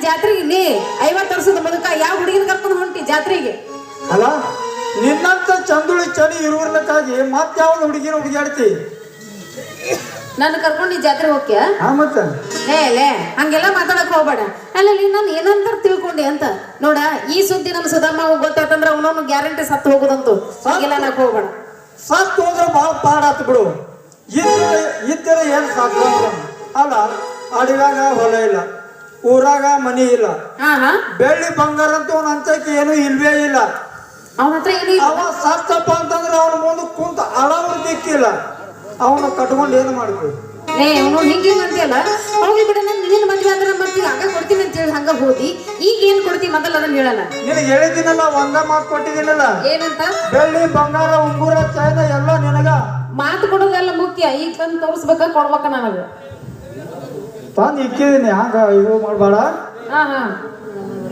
ಜಾತ್ರೆಗೆ ಇಲ್ಲಿ 50 ವರ್ಷದ ಮುದುಕ ಯಾವ ಹುಡುಗಿನ ಕರ್ಕೊಂಡು ಹೊಂಟಿ ಜಾತ್ರೆಗೆ? ಅಲ್ಲ ನಿನ್ನಂತ ಚಂದುಳಿ ಚಳಿ ಇರುವುದಕ್ಕಾಗಿ ಮತ್ತೆ ಯಾವ್ದು ಹುಡುಗಿನ ಹುಡುಗಾಡ್ತಿ? ನಾನು ಕರ್ಕೊಂಡು ಈ ಜಾತ್ರೆ ಹೋಗ್ಯ? ಮತ್ತ ಲೇ ಹಂಗೆಲ್ಲ ಮಾತಾಡಕ್ ಹೋಗ್ಬೇಡ. ಅಲ್ಲಲ್ಲಿ ನಾನು ಏನಂತ ತಿಳ್ಕೊಂಡೆ ಅಂತ ನೋಡ. ಈ ಸುದ್ದಿ ನಮ್ಮ ಸುಧಮ್ಮ ಗೊತ್ತಾಯ್ತಂದ್ರ ಅವನವನು ಗ್ಯಾರಂಟಿ ಸತ್ತು ಹೋಗುದಂತು. ಹಂಗೆಲ್ಲ ನಾಕ್ ಹೋಗ್ಬೇಡ. ಸತ್ತು ಹೋದ್ರೆ ಭಾಳ ಪಾಡಾತ್ ಬಿಡು. ಇದ್ದರೆ ಏನ್ ಸಾಕು ಅಲ್ಲ. ಅಡಿಗಾಗ ಹೊಲ ಇಲ್ಲ, ಊರಾಗ ಮನಿ ಇಲ್ಲ, ಬೆಳ್ಳಿ ಬಂಗಾರ ಅಂತ ಅವನ ಅಂತಕ್ಕೆ ಏನು ಇಲ್ವೇ ಇಲ್ಲ. ಅವನ ಹತ್ರ ಏನು ಅವ ಸತ್ತಪ್ಪ ಅಂತಂದ್ರೆ ಅವನ ಮುಂದೆ ಕುಂತ ಅಳವ್ರು ದಿಕ್ಕಿಲ್ಲ. ಅವನು ಕಟ್ಕೊಂಡು ಏನು ಮಾಡ್ತೀವಿ? ಅವನು ಹಿಂಗೆ ಅಂತೀಯಲ್ಲ. ಹೋಗಿ ಬಿಡ, ನಿನ್ನ ಮದ್ವೆ ಅಂದ್ರೆ ಮತ್ತೆ ಆಗ ಕೊಡ್ತೀನಿ ಅಂತ ಹೇಳಿ ಹಂಗ ಹೋದಿ. ಈಗ ಏನ್ ಕೊಡ್ತೀನಿ ಮೊದಲು ಅದನ್ನ ಹೇಳಲ್ಲ. ನಿನಗೆ ಹೇಳಿದ್ದೀನಲ್ಲ, ಒಂದ ಮಾತು ಕೊಟ್ಟಿದ್ದೀನಲ್ಲ. ಏನಂತ? ಬೆಳ್ಳಿ ಬಂಗಾರ ಉಂಗುರ ಚೈನ ಎಲ್ಲ ನಿನಗ. ಮಾತು ಕೊಡೋದೆಲ್ಲ ಮುಖ್ಯ. ಈಗ ತಂದು ತೋರಿಸ್ಬೇಕ ಕೊಡ್ಬೇಕ ನನಗ. ತಂದು ಇಕ್ಕಿದೀನಿ, ಹಂಗ ಇದು ಮಾಡ್ಬೇಡ.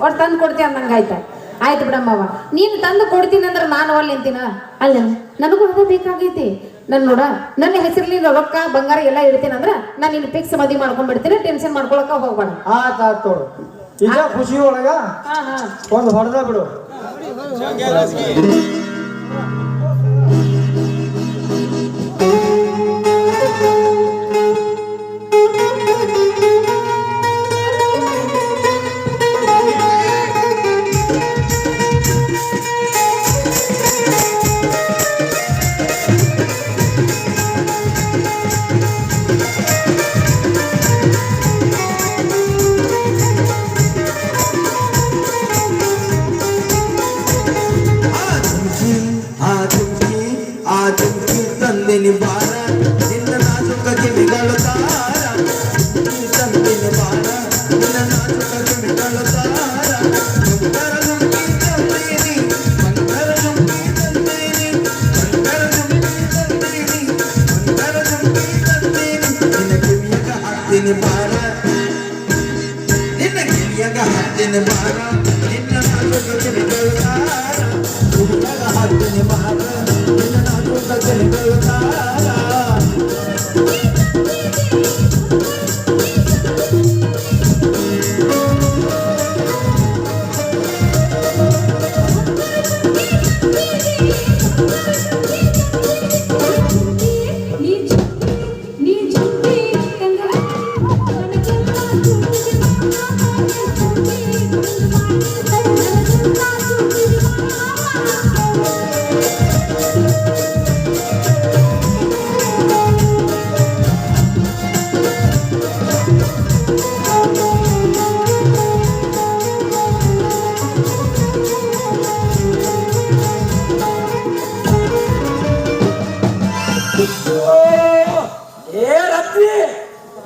ಒಟ್ಟು ತಂದು ಕೊಡ್ತೀನಿ ಅಂದಂಗ ಆಯ್ತಾ? ಆಯ್ತು ಬಿಡಮ್ಮವ, ನೀನು ತಂದು ಕೊಡ್ತೀನಿ ಅಂದ್ರೆ ನಾನು ಅಲ್ಲಿ ಅಂತೀನ? ಅಲ್ಲ, ನನಗೂ ಅದ ಬೇಕಾಗೈತಿ. ನನ್ ನೋಡ, ನನ್ನ ಹೆಸರಲ್ಲಿ ರೊಕ್ಕ ಬಂಗಾರ ಎಲ್ಲ ಇಡ್ತೀನಿ ಅಂದ್ರ ನಾನು ನಿನ್ನ ಫಿಕ್ಸ್ ಮದುವೆ ಮಾಡ್ಕೊಂಡ್ಬಿಡ್ತೀನಿ. ಟೆನ್ಷನ್ ಮಾಡ್ಕೊಳಕ ಹೋಗ್ಬೇಡ. ಆಯ್ತು ಈಗ ಖುಷಿ ಒಳಗ ಒಂದು ಹೊಡೆದ ಬಿಡು.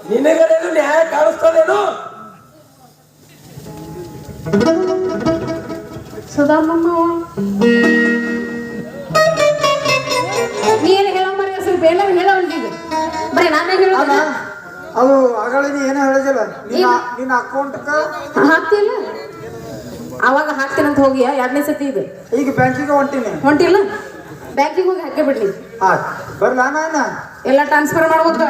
ನಿನಗೇನು ನ್ಯಾಯ ಕಾಣಿಸ್ತದೇನು? ಸುಧಾಮಮ್ಮ, ನೀನು ಹೇಳೋ ಮರ ಸ್ವಲ್ಪ ಎಲ್ಲರೂ ಹೇಳೋ ಉಂಟಿಗೆ ಬರೀ ನಾನೇ ಹೇಳೋದ. ಅದು ಆಗಳಿನಿ ಏನೋ ಹೇಳಿದಿಲ್ಲ, ನಿನ್ನ ಅಕೌಂಟ್ಕ ಹಾಕ್ತಿಲ್ಲ. ಅವಾಗ ಹಾಕ್ತೀನಂತ ಹೋಗಿ 2ನೇ ಸತಿ ಇದು. ಈಗ ಬ್ಯಾಂಕಿಗೆ ಹೊಂಟಿಲ್ಲ, ಬ್ಯಾಂಕಿಗೆ ಹೋಗಿ ಹಾಕೇ ಬಿಡ್ಲಿ. ಬರ್ಲಾ ನಾನ ಎಲ್ಲ ಟ್ರಾನ್ಸ್ಫರ್ ಮಾಡ್ಬೇಕ.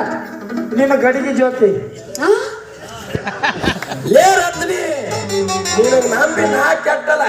ನಿನ್ನ ಗಡಿಗೆ ಜ್ಯೋತಿ ಏ ರತ್ನಿ, ನೀನು ನಂಬಿ ನಾ ಕೆಟ್ಟಲ್ಲ.